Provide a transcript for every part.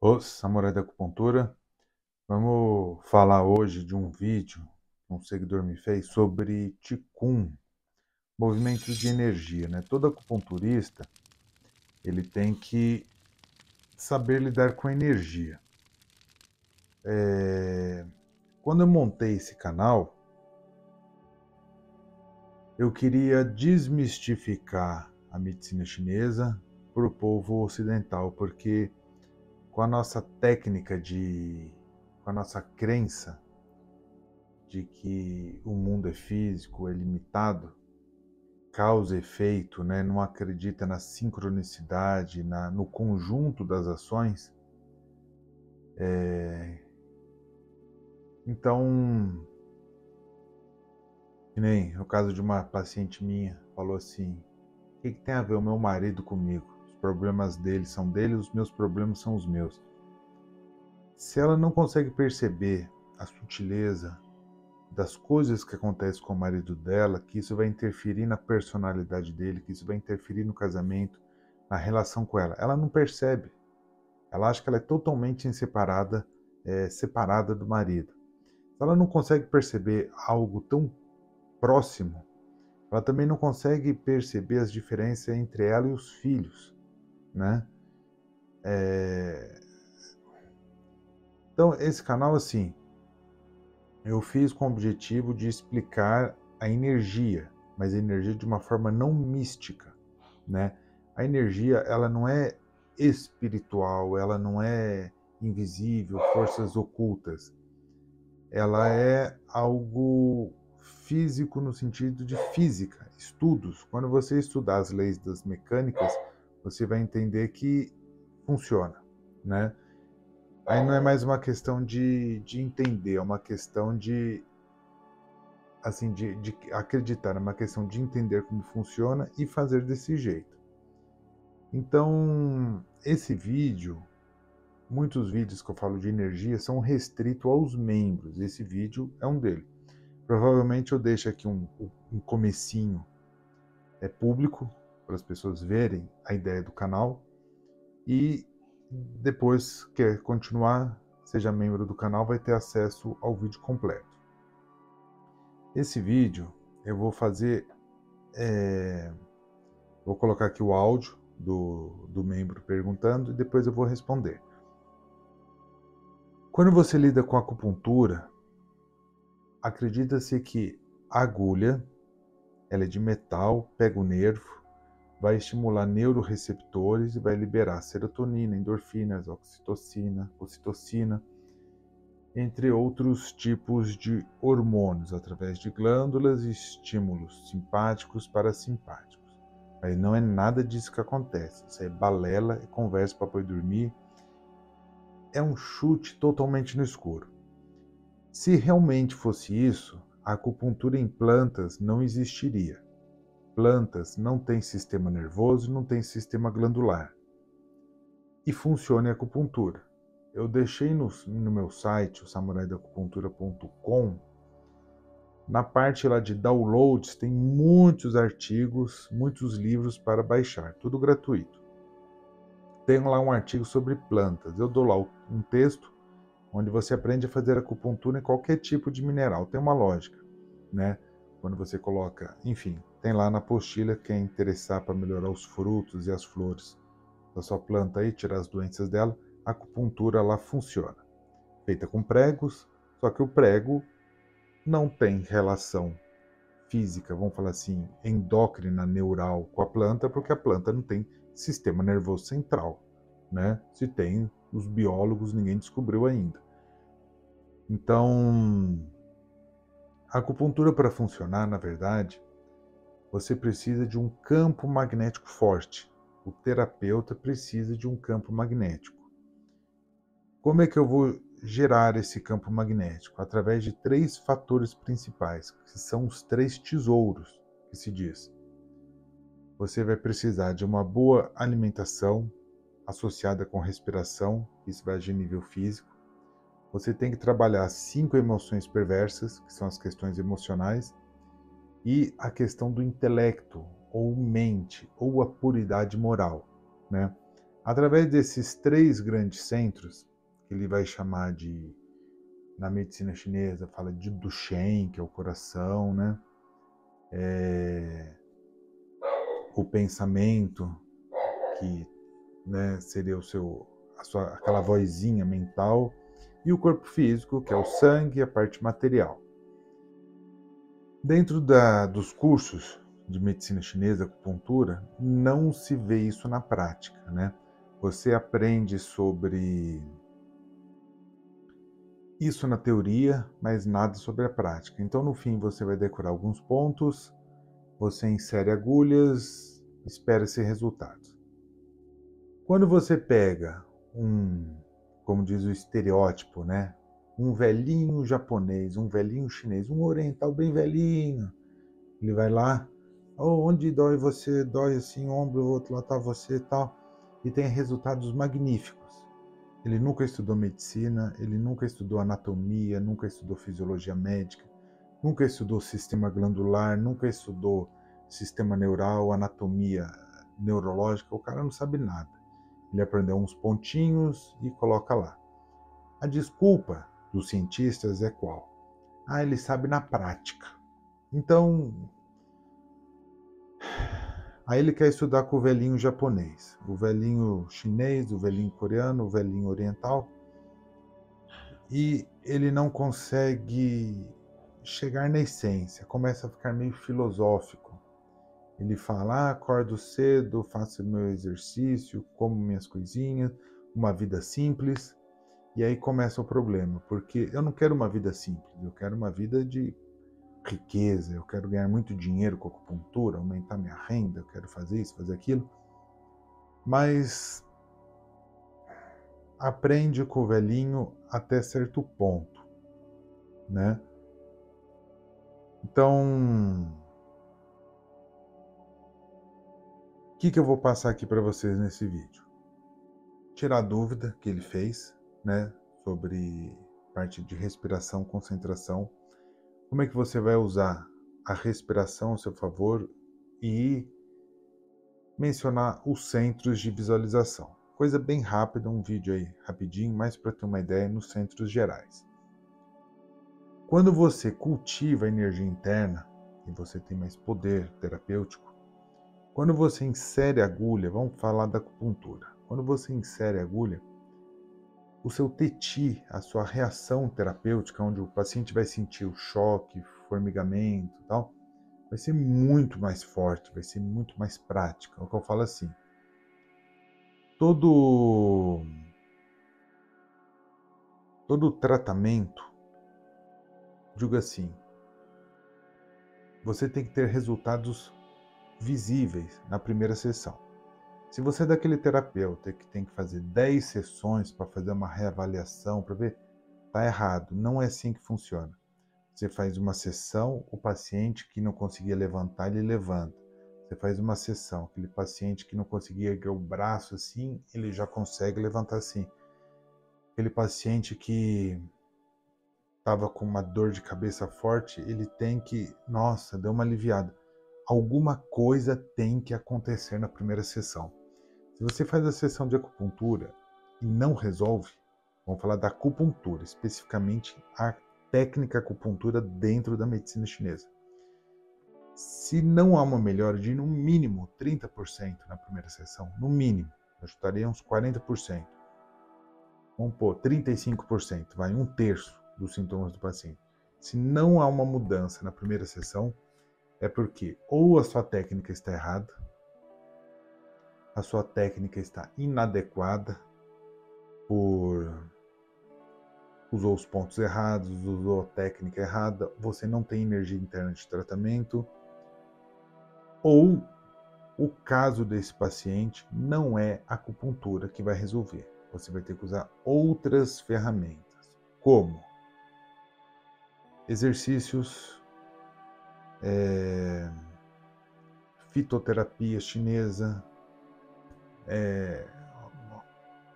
Ô, Samurai da Acupuntura, vamos falar hoje de um vídeo que um seguidor me fez sobre Qigong, movimentos de energia, né? Todo acupunturista, ele tem que saber lidar com energia. Quando eu montei esse canal, eu queria desmistificar a medicina chinesa para o povo ocidental, porque com a nossa técnica com a nossa crença de que o mundo é físico, é limitado, causa e efeito, né? Não acredita na sincronicidade, no conjunto das ações. Então, que nem o caso de uma paciente minha, falou assim: o que tem a ver o meu marido comigo? Os problemas dele são dele, os meus problemas são os meus. Se ela não consegue perceber a sutileza das coisas que acontecem com o marido dela, que isso vai interferir na personalidade dele, que isso vai interferir no casamento, na relação com ela. Ela não percebe. Ela acha que ela é totalmente separada, separada do marido. Se ela não consegue perceber algo tão próximo, ela também não consegue perceber as diferenças entre ela e os filhos, né? Então, esse canal, assim, eu fiz com o objetivo de explicar a energia, mas a energia de uma forma não mística, né? A energia, ela não é espiritual, ela não é invisível, forças ocultas. Ela é algo físico no sentido de física, estudos. Quando você estudar as leis das mecânicas, você vai entender que funciona, né? Aí não é mais uma questão de entender, é uma questão de assim de acreditar, é uma questão de entender como funciona e fazer desse jeito. Então, esse vídeo, muitos vídeos que eu falo de energia são restritos aos membros. Esse vídeo é um deles. Provavelmente eu deixo aqui um comecinho público para as pessoas verem a ideia do canal e depois quer continuar, seja membro do canal, vai ter acesso ao vídeo completo. Esse vídeo eu vou fazer, vou colocar aqui o áudio do membro perguntando e depois eu vou responder. Quando você lida com acupuntura, acredita-se que a agulha, ela é de metal, pega o nervo, vai estimular neuroreceptores e vai liberar serotonina, endorfinas, oxitocina, ocitocina, entre outros tipos de hormônios, através de glândulas e estímulos simpáticos parasimpáticos. Mas não é nada disso que acontece. Isso é balela, é conversa para poder dormir. É um chute totalmente no escuro. Se realmente fosse isso, a acupuntura em plantas não existiria. Plantas não têm sistema nervoso, não têm sistema glandular. E funciona a acupuntura. Eu deixei no meu site, o samuraidacupuntura.com, na parte lá de downloads, tem muitos artigos, muitos livros para baixar, tudo gratuito. Tem lá um artigo sobre plantas. Eu dou lá um texto onde você aprende a fazer acupuntura em qualquer tipo de mineral. Tem uma lógica, né? Quando você coloca, enfim, tem lá na apostila quem interessar para melhorar os frutos e as flores da sua planta aí, tirar as doenças dela, a acupuntura lá funciona. Feita com pregos, só que o prego não tem relação física, vamos falar assim, endócrina, neural com a planta, porque a planta não tem sistema nervoso central, né? Se tem, os biólogos ninguém descobriu ainda. Então, a acupuntura para funcionar, na verdade, você precisa de um campo magnético forte. O terapeuta precisa de um campo magnético. Como é que eu vou gerar esse campo magnético? Através de três fatores principais, que são os três tesouros, que se diz. Você vai precisar de uma boa alimentação associada com respiração, isso vai agir nível físico. Você tem que trabalhar 5 emoções perversas, que são as questões emocionais, e a questão do intelecto, ou mente, ou a puridade moral, né? Através desses 3 grandes centros, que ele vai chamar de, na medicina chinesa, fala de Duchen, que é o coração, né? O pensamento, que, né, seria aquela vozinha mental, e o corpo físico, que é o sangue e a parte material. Dentro dos cursos de medicina chinesa, acupuntura, não se vê isso na prática, né? Você aprende sobre isso na teoria, mas nada sobre a prática. Então, no fim, você vai decorar alguns pontos, você insere agulhas, espera-se resultados. Quando você pega como diz o estereótipo, né? Um velhinho japonês, um velhinho chinês, um oriental bem velhinho, ele vai lá, onde dói você? Dói assim, ombro, o outro lá tá você e tal, e tem resultados magníficos. Ele nunca estudou medicina, ele nunca estudou anatomia, nunca estudou fisiologia médica, nunca estudou sistema glandular, nunca estudou sistema neural, anatomia neurológica, o cara não sabe nada. Ele aprendeu uns pontinhos e coloca lá. A desculpa dos cientistas é qual? Ele sabe na prática. Então, aí ele quer estudar com o velhinho japonês, o velhinho chinês, o velhinho coreano, o velhinho oriental, e ele não consegue chegar na essência, começa a ficar meio filosófico. Ele fala, acordo cedo, faço meu exercício, como minhas coisinhas, uma vida simples. E aí começa o problema, porque eu não quero uma vida simples, eu quero uma vida de riqueza, eu quero ganhar muito dinheiro com a acupuntura, aumentar minha renda, eu quero fazer isso, fazer aquilo. Mas aprende com o velhinho até certo ponto, né? Então, o que eu vou passar aqui para vocês nesse vídeo? Tirar a dúvida que ele fez, né, sobre parte de respiração, concentração. Como é que você vai usar a respiração a seu favor e mencionar os centros de visualização. Coisa bem rápida, um vídeo aí rapidinho, mais para ter uma ideia nos centros gerais. Quando você cultiva a energia interna e você tem mais poder terapêutico, quando você insere a agulha, vamos falar da acupuntura. Quando você insere a agulha, o seu TETI, a sua reação terapêutica, onde o paciente vai sentir o choque, formigamento e tal, vai ser muito mais forte, vai ser muito mais prática. É o que eu falo assim. Todo tratamento, digo assim, você tem que ter resultados visíveis na primeira sessão. Se você é daquele terapeuta que tem que fazer 10 sessões para fazer uma reavaliação, para ver, tá errado, não é assim que funciona. Você faz uma sessão, o paciente que não conseguia levantar, ele levanta. Você faz uma sessão, aquele paciente que não conseguia erguer o braço assim, ele já consegue levantar assim. Aquele paciente que estava com uma dor de cabeça forte, ele tem que, nossa, deu uma aliviada. Alguma coisa tem que acontecer na primeira sessão. Se você faz a sessão de acupuntura e não resolve, vamos falar da acupuntura, especificamente a técnica acupuntura dentro da medicina chinesa. Se não há uma melhora de no mínimo 30% na primeira sessão, no mínimo, eu chutaria uns 40%. Vamos pôr 35%, vai um terço dos sintomas do paciente. Se não há uma mudança na primeira sessão, é porque ou a sua técnica está errada, a sua técnica está inadequada, usou os pontos errados, usou a técnica errada, você não tem energia interna de tratamento, ou o caso desse paciente não é a acupuntura que vai resolver. Você vai ter que usar outras ferramentas, como exercícios, fitoterapia chinesa,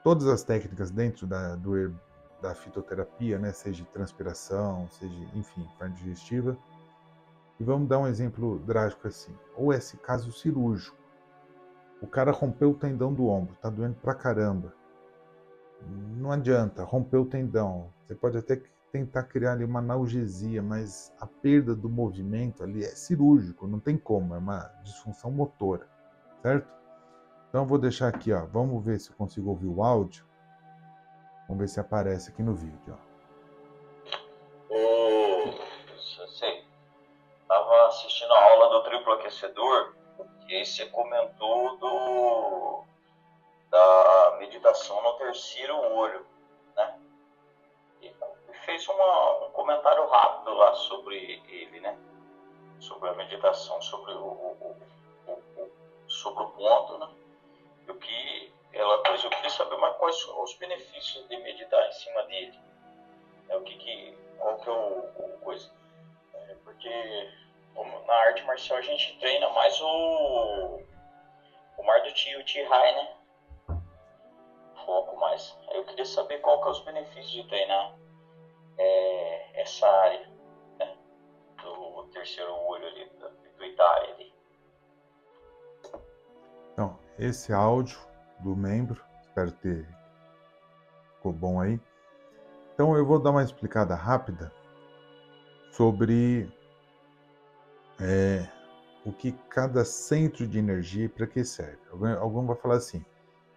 todas as técnicas dentro da fitoterapia, né, seja de transpiração, seja, enfim, parte digestiva. E vamos dar um exemplo drástico assim, ou esse caso cirúrgico. O cara rompeu o tendão do ombro, tá doendo pra caramba. Não adianta, rompeu o tendão. Você pode até tentar criar ali uma analgesia, mas a perda do movimento ali é cirúrgico, não tem como, é uma disfunção motora, certo? Então eu vou deixar aqui, ó, vamos ver se eu consigo ouvir o áudio. Vamos ver se aparece aqui no vídeo, ó. Sei, estava assistindo a aula do triplo aquecedor e aí você comentou da meditação no terceiro olho, né? E fez um comentário rápido lá sobre ele, né? Sobre a meditação, sobre sobre o ponto, né? E o que ela fez, eu queria saber mais quais são os benefícios de meditar em cima dele. Qual que é o coisa? Porque na arte marcial a gente treina mais o mar do Tio, o Ti-Hai, né? Foco mais. Eu queria saber qual que é os benefícios de treinar essa área, né? Do terceiro olho ali, do Itai ali. Então, esse áudio do membro, espero ter ficou bom aí. Então eu vou dar uma explicada rápida sobre o que cada centro de energia e para que serve. Algum vai falar assim,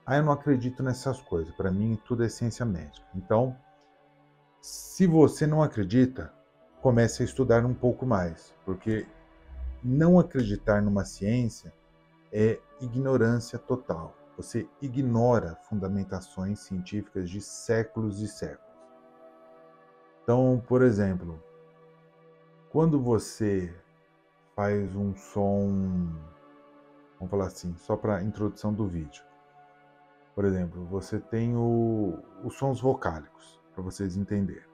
eu não acredito nessas coisas, para mim tudo é ciência médica. Então, se você não acredita, comece a estudar um pouco mais, porque não acreditar numa ciência é ignorância total. Você ignora fundamentações científicas de séculos e séculos. Então, por exemplo, quando você faz um som, vamos falar assim, só para introdução do vídeo. Por exemplo, você tem os sons vocálicos, para vocês entenderem.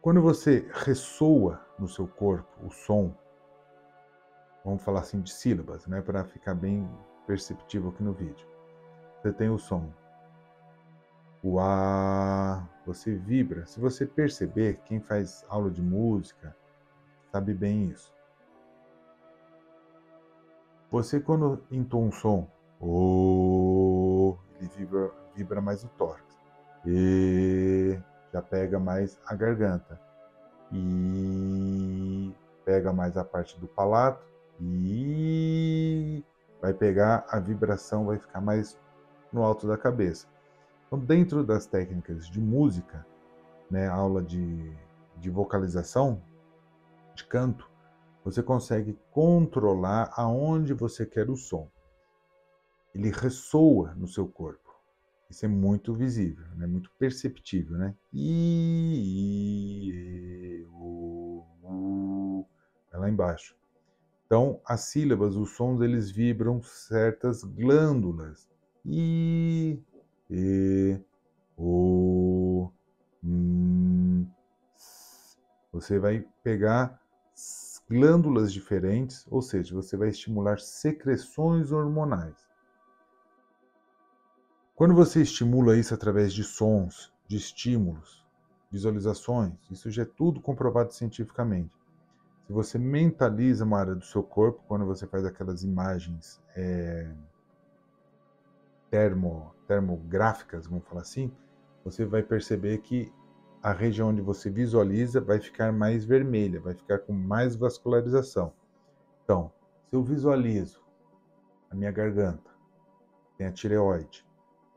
Quando você ressoa no seu corpo o som, vamos falar assim de sílabas, né, para ficar bem perceptível aqui no vídeo. Você tem o som, o A, você vibra. Se você perceber, quem faz aula de música sabe bem isso. Você quando entoa um som, ele vibra mais o tórax. E já pega mais a garganta. E pega mais a parte do palato. E vai pegar a vibração, vai ficar mais no alto da cabeça. Então, dentro das técnicas de música, né, aula de vocalização, de canto, você consegue controlar aonde você quer o som. Ele ressoa no seu corpo. Isso é muito visível, né? Muito perceptível, né? É lá embaixo. Então, as sílabas, os sons, eles vibram certas glândulas. Você vai pegar glândulas diferentes, ou seja, você vai estimular secreções hormonais. Quando você estimula isso através de sons, de estímulos, visualizações, isso já é tudo comprovado cientificamente. Se você mentaliza uma área do seu corpo, quando você faz aquelas imagens termográficas, vamos falar assim, você vai perceber que a região onde você visualiza vai ficar mais vermelha, vai ficar com mais vascularização. Então, se eu visualizo a minha garganta, tem a tireoide,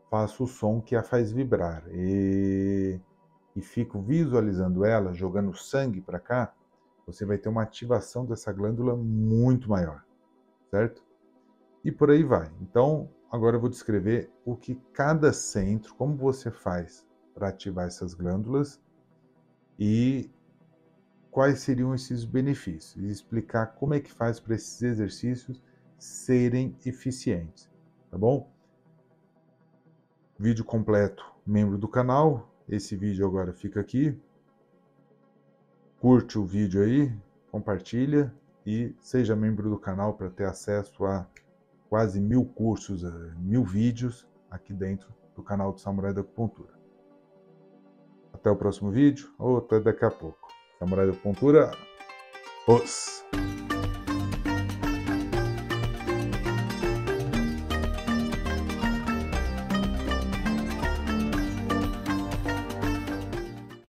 faço o som que a faz vibrar e fico visualizando ela, jogando sangue para cá, você vai ter uma ativação dessa glândula muito maior, certo? E por aí vai. Então, agora eu vou descrever o que cada centro, como você faz para ativar essas glândulas e quais seriam esses benefícios. E explicar como é que faz para esses exercícios serem eficientes, tá bom? Vídeo completo, membro do canal. Esse vídeo agora fica aqui. Curte o vídeo aí, compartilha e seja membro do canal para ter acesso a quase 1000 cursos, 1000 vídeos aqui dentro do canal do Samurai da Acupuntura. Até o próximo vídeo ou até daqui a pouco. Samurai da Acupuntura, os!